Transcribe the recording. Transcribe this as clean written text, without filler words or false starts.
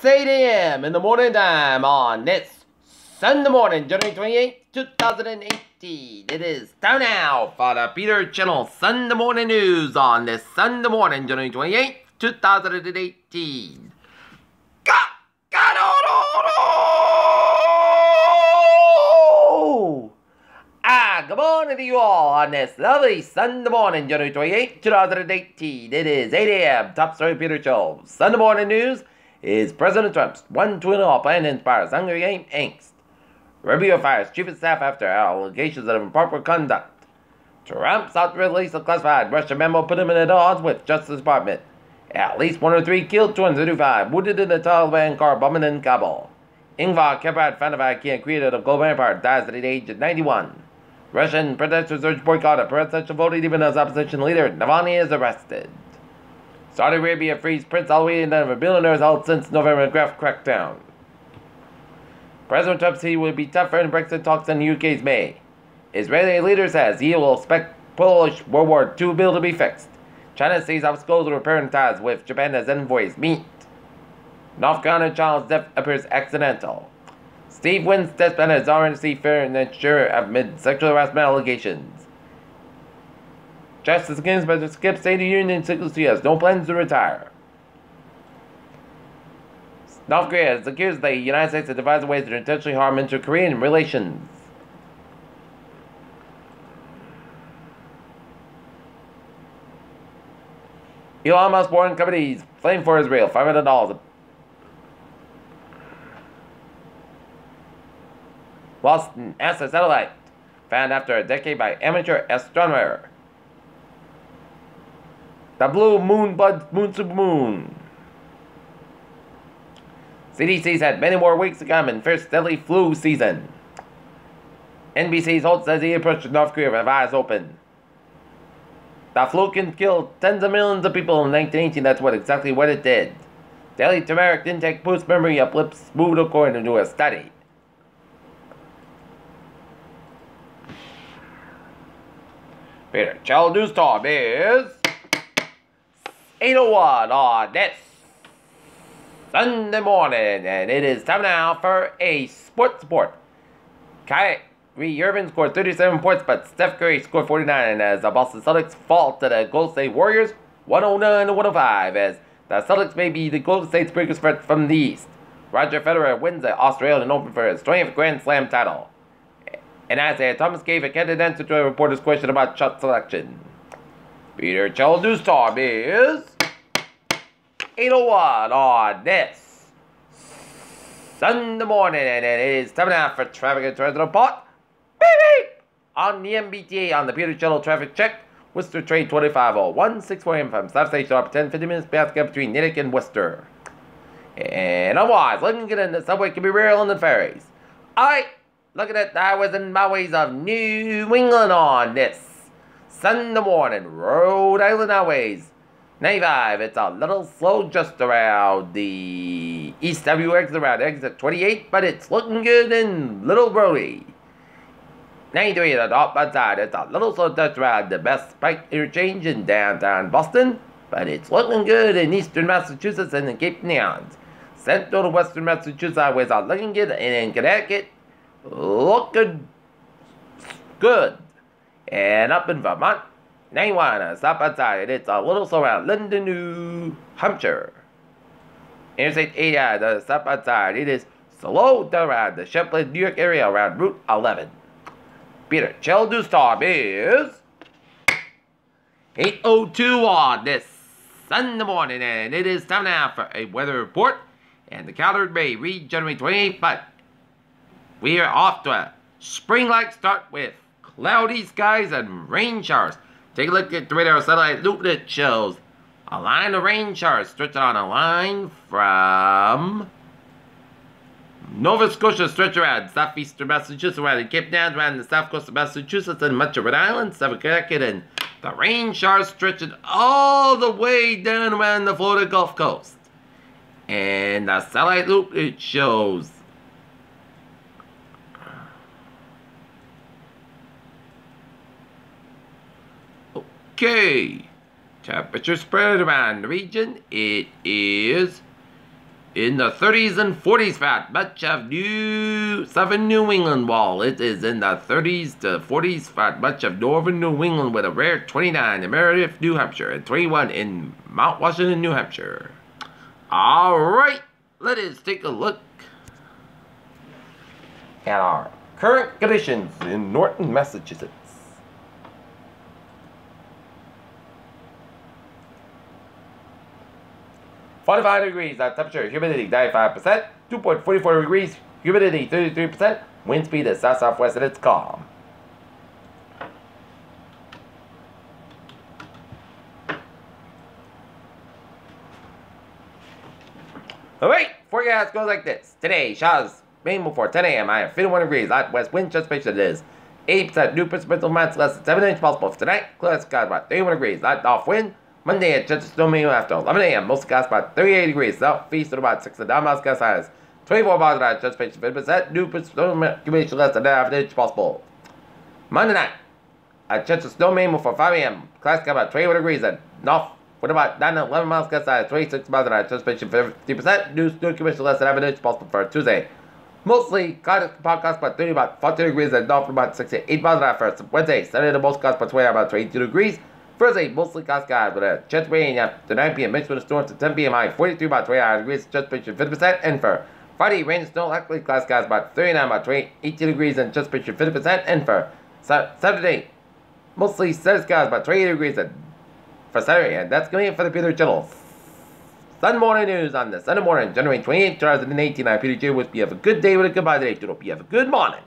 8 a.m. in the morning time on this Sunday morning, January 28th, 2018. It is time now for the Peter Channel Sunday morning news on this Sunday morning, January 28th, 2018. Good morning to you all on this lovely Sunday morning, January 28th, 2018. It is 8 a.m. Top story Peter Show. Sunday morning news is President Trump's one twin all plan inspires Hunger Game angst. Rubio fires chief of staff after allegations of improper conduct. Trump sought to release a classified Russian memo put him at odds with Justice Department. At least 103 killed, 235 wounded in the Taliban car bombing in Kabul. Ingvar Kamprad, founder of IKEA and creator of global empire, dies at the age of 91. Russian protesters urge boycott of presidential voting even as opposition leader Navalny is arrested. Saudi Arabia frees Prince Al-Waleed and billionaires held since November draft crackdown. President Trump said he will be tougher in Brexit talks in the UK's May. Israeli leader says he will expect Polish World War II bill to be fixed. China sees obstacles to repairing ties with Japan as envoys meet. North Carolina child's death appears accidental. Steve wins test ban as RNC furniture amid sexual harassment allegations. Justice Ginsburg skips State of the Union 6 years, no plans to retire. North Korea has accused the United States of devising ways to intentionally harm inter-Korean relations. Elon Musk borrowing companies flame for Israel, $500. Lost NASA satellite found after a decade by amateur astronomer. The blue moon buds moon supermoon. CDC's had many more weeks to come in first deadly flu season. NBC's Holt says he approached North Korea with eyes open. The flu can kill tens of millions of people in 1918. That's exactly what it did. Daily turmeric intake boosts memory uplifts mood according to a study. Peter Channel News Time is 8:01 on this Sunday morning, and it is time now for a sports report. Kyrie Irving scored 37 points, but Steph Curry scored 49 as the Boston Celtics fall to the Golden State Warriors 109-105 as the Celtics may be the Golden State's biggest threat from the East. Roger Federer wins the Australian Open for his 20th Grand Slam title. And Isaiah Thomas gave a candid answer to a reporter's question about shot selection. Peter Channel News Time is 8:01 on this Sunday morning, and it is time now for traffic and transit report. Beep beep! On the MBTA on the Peter Channel traffic check, Worcester train 2501, 64 a.m. from South Station up 10, 50 minutes past gap between Natick and Worcester. And otherwise, looking good in the subway can be real on the ferries. Alright, looking at the highways and byways of New England on this Sunday morning. Rhode Island highways 95, it's a little slow just around the East W exit around exit 28, but it's looking good in Little Brody. 93 at the northbound side, it's a little slow just around the Best Pike interchange in downtown Boston, but it's looking good in eastern Massachusetts and in Cape Neons. Central to western Massachusetts highways are looking good, and in Connecticut, looking good. And up in Vermont, 91, stop outside, it's a little slow around Linden, New Hampshire. Interstate 80, the stop outside, it is slow down around the Champlain, New York area around Route 11. Peter Channel News Time is 8:02 on this Sunday morning, and it is time now for a weather report. And the calendar may read January 28th, but we are off to a spring-like start with cloudy skies and rain showers. Take a look at the radar satellite loop that shows a line of rain showers stretching on a line from Nova Scotia stretch around southeastern Massachusetts, around the Cape Downs, around the south coast of Massachusetts and much of Rhode Island, southern Connecticut, and the rain showers stretching all the way down around the Florida Gulf Coast. And the satellite loop, it shows okay, temperature spread around the region, it is In the 30s and 40s fat, much of southern New England wall. It is in the 30s to 40s fat, much of northern New England with a rare 29 in Meredith, New Hampshire, and 21 in Mount Washington, New Hampshire. All right, let us take a look at our current conditions in Norton, Massachusetts. 45 degrees, temperature, humidity 95%, 2.44 degrees, humidity 33%, wind speed is south-southwest and it's calm. Alright, forecast goes like this. Today, showers mainly before 10 a.m. I have 51 degrees, light west wind, anticipation is 80% new precipitation amounts less than 7 inches possible for tonight. Clear skies about 31 degrees, light off wind. Monday at Church Snow Main after 11 a.m. Most skies about 38 degrees, southeast at about 6 and down miles gas highs. 24 miles an hour, anticipation 50%, new precipitation accumulation less than half an inch possible. Monday night at Church Snow Main before 5 a.m. Clouds skies about 21 degrees and north with about 9 and 11 miles gas highs. 26 miles an hour, anticipation 50%, new snow accumulation less than half an inch possible for Tuesday. Mostly cloudy podcast about 30, about 40 degrees and north about 68 miles an hour for Wednesday. Saturday the most clouds about 22 degrees. Thursday, mostly cloudy skies with a chance of rain after 9 p.m. mixed with a storm to 10 p.m. high 43 about 29 degrees, anticipation 50%. And for Friday, rain and snow, likely cloudy skies about 39 about 18 degrees and anticipation 50%. And for Saturday, mostly sunny skies about 28 degrees and for Saturday. And that's going to be it for the Peter Channel. Sunday morning news on the Sunday morning, January 28th, 2018. I'm Peter J. With you have a good day with a goodbye today. Hope you have a good morning.